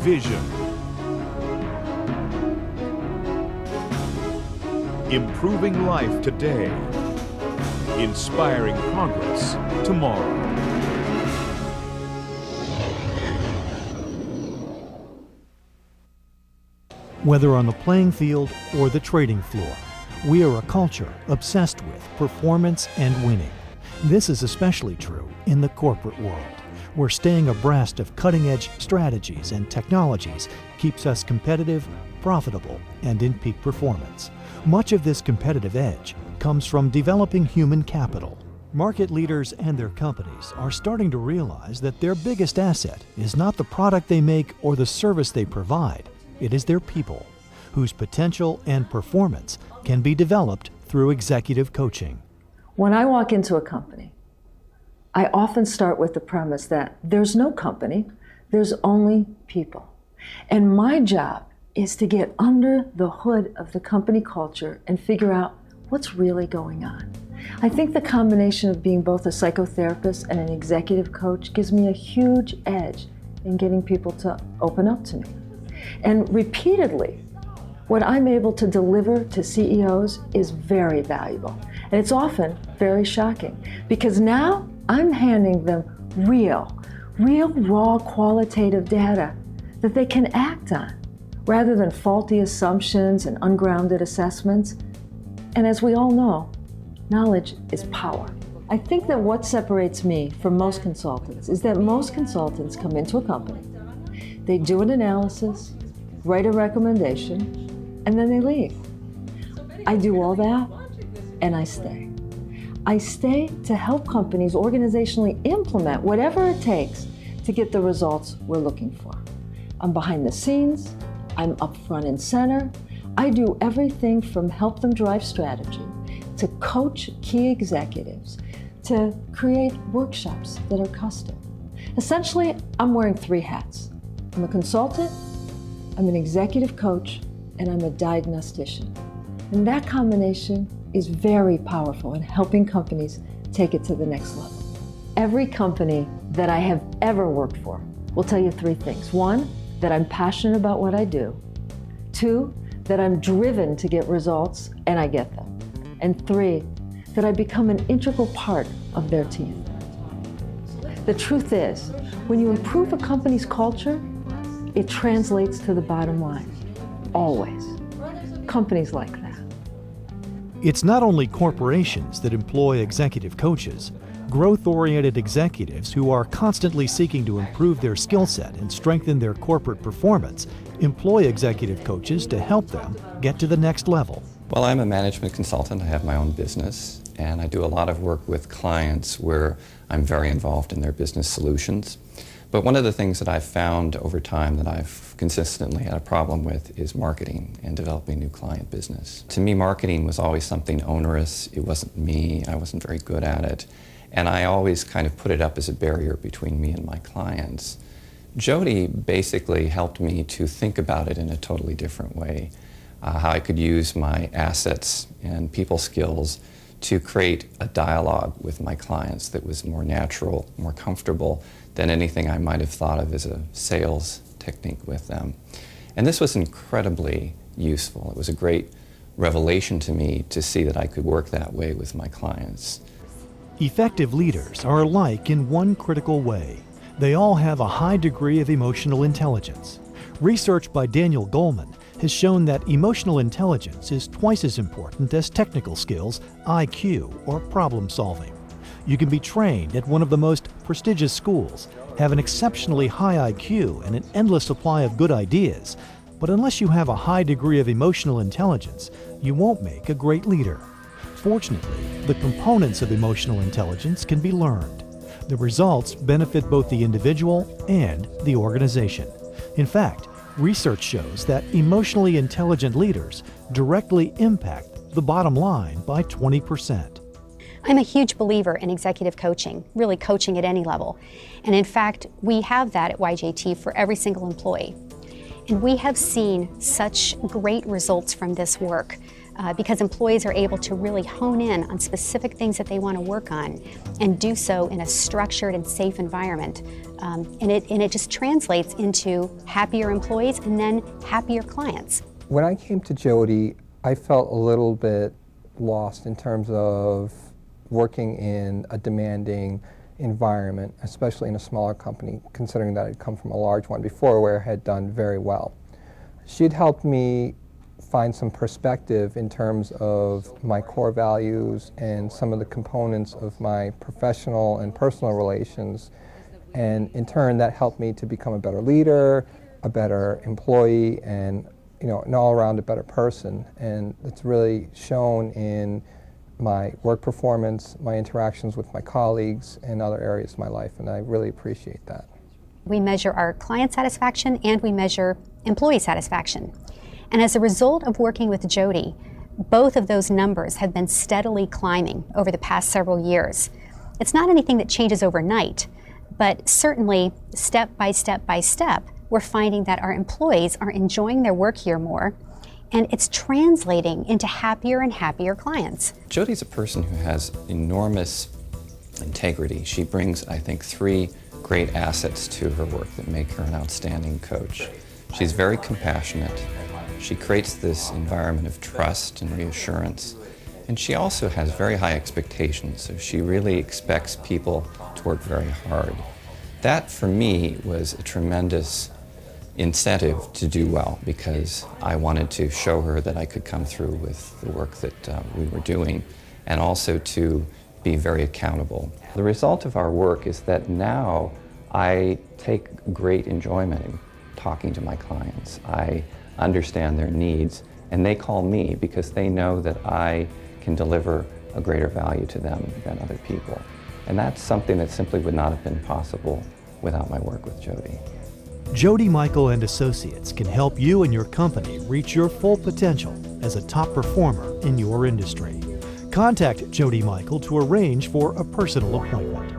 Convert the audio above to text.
vision. Improving life today. Inspiring progress tomorrow. Whether on the playing field or the trading floor, we are a culture obsessed with performance and winning. This is especially true in the corporate world, where staying abreast of cutting-edge strategies and technologies keeps us competitive, profitable, and in peak performance. Much of this competitive edge comes from developing human capital. Market leaders and their companies are starting to realize that their biggest asset is not the product they make or the service they provide. It is their people, whose potential and performance can be developed through executive coaching. When I walk into a company, I often start with the premise that there's no company, there's only people. And my job is to get under the hood of the company culture and figure out what's really going on. I think the combination of being both a psychotherapist and an executive coach gives me a huge edge in getting people to open up to me. And repeatedly, what I'm able to deliver to CEOs is very valuable. And it's often very shocking because now I'm handing them real, raw qualitative data that they can act on rather than faulty assumptions and ungrounded assessments. And as we all know, knowledge is power. I think that what separates me from most consultants is that most consultants come into a company, they do an analysis, write a recommendation, and then they leave. I do all that, and I stay. I stay to help companies organizationally implement whatever it takes to get the results we're looking for. I'm behind the scenes, I'm up front and center. I do everything from help them drive strategy, to coach key executives, to create workshops that are custom. Essentially, I'm wearing 3 hats. I'm a consultant, I'm an executive coach, and I'm a diagnostician. And that combination is very powerful in helping companies take it to the next level. Every company that I have ever worked for will tell you 3 things. 1, that I'm passionate about what I do. 2, that I'm driven to get results, and I get them. And 3, that I become an integral part of their team. The truth is, when you improve a company's culture, it translates to the bottom line. Always. Companies like that. It's not only corporations that employ executive coaches. Growth-oriented executives who are constantly seeking to improve their skill set and strengthen their corporate performance employ executive coaches to help them get to the next level. Well, I'm a management consultant. I have my own business, and I do a lot of work with clients where I'm very involved in their business solutions. But one of the things that I've found over time that I've consistently had a problem with is marketing and developing new client business. To me, marketing was always something onerous. It wasn't me. I wasn't very good at it. And I always kind of put it up as a barrier between me and my clients. Jody basically helped me to think about it in a totally different way, how I could use my assets and people skills to create a dialogue with my clients that was more natural, more comfortable than anything I might have thought of as a sales technique with them. And this was incredibly useful. It was a great revelation to me to see that I could work that way with my clients. Effective leaders are alike in one critical way. They all have a high degree of emotional intelligence. Research by Daniel Goleman has shown that emotional intelligence is twice as important as technical skills, IQ, or problem solving. You can be trained at one of the most prestigious schools, have an exceptionally high IQ and an endless supply of good ideas, but unless you have a high degree of emotional intelligence, you won't make a great leader. Fortunately, the components of emotional intelligence can be learned. The results benefit both the individual and the organization. In fact, research shows that emotionally intelligent leaders directly impact the bottom line by 20%. I'm a huge believer in executive coaching, really coaching at any level. And in fact, we have that at YJT for every single employee. And we have seen such great results from this work because employees are able to really hone in on specific things that they want to work on and do so in a structured and safe environment and it just translates into happier employees and then happier clients. When I came to Jody, I felt a little bit lost in terms of working in a demanding environment, especially in a smaller company, considering that I'd come from a large one before where I had done very well. She'd helped me find some perspective in terms of my core values and some of the components of my professional and personal relations. And in turn, that helped me to become a better leader, a better employee, and an all-around a better person. And it's really shown in my work performance, my interactions with my colleagues, and other areas of my life, and I really appreciate that. We measure our client satisfaction and we measure employee satisfaction. And as a result of working with Jody, both of those numbers have been steadily climbing over the past several years. It's not anything that changes overnight, but certainly step by step by step, we're finding that our employees are enjoying their work here more, and it's translating into happier and happier clients. Jody's a person who has enormous integrity. She brings, I think, 3 great assets to her work that make her an outstanding coach. She's very compassionate. She creates this environment of trust and reassurance. And she also has very high expectations, so she really expects people to work very hard. That, for me, was a tremendous incentive to do well, because I wanted to show her that I could come through with the work that we were doing, and also to be very accountable. The result of our work is that now I take great enjoyment in talking to my clients. I understand their needs, and they call me because they know that I can deliver a greater value to them than other people. And that's something that simply would not have been possible without my work with Jody. Jody Michael and Associates can help you and your company reach your full potential as a top performer in your industry. Contact Jody Michael to arrange for a personal appointment.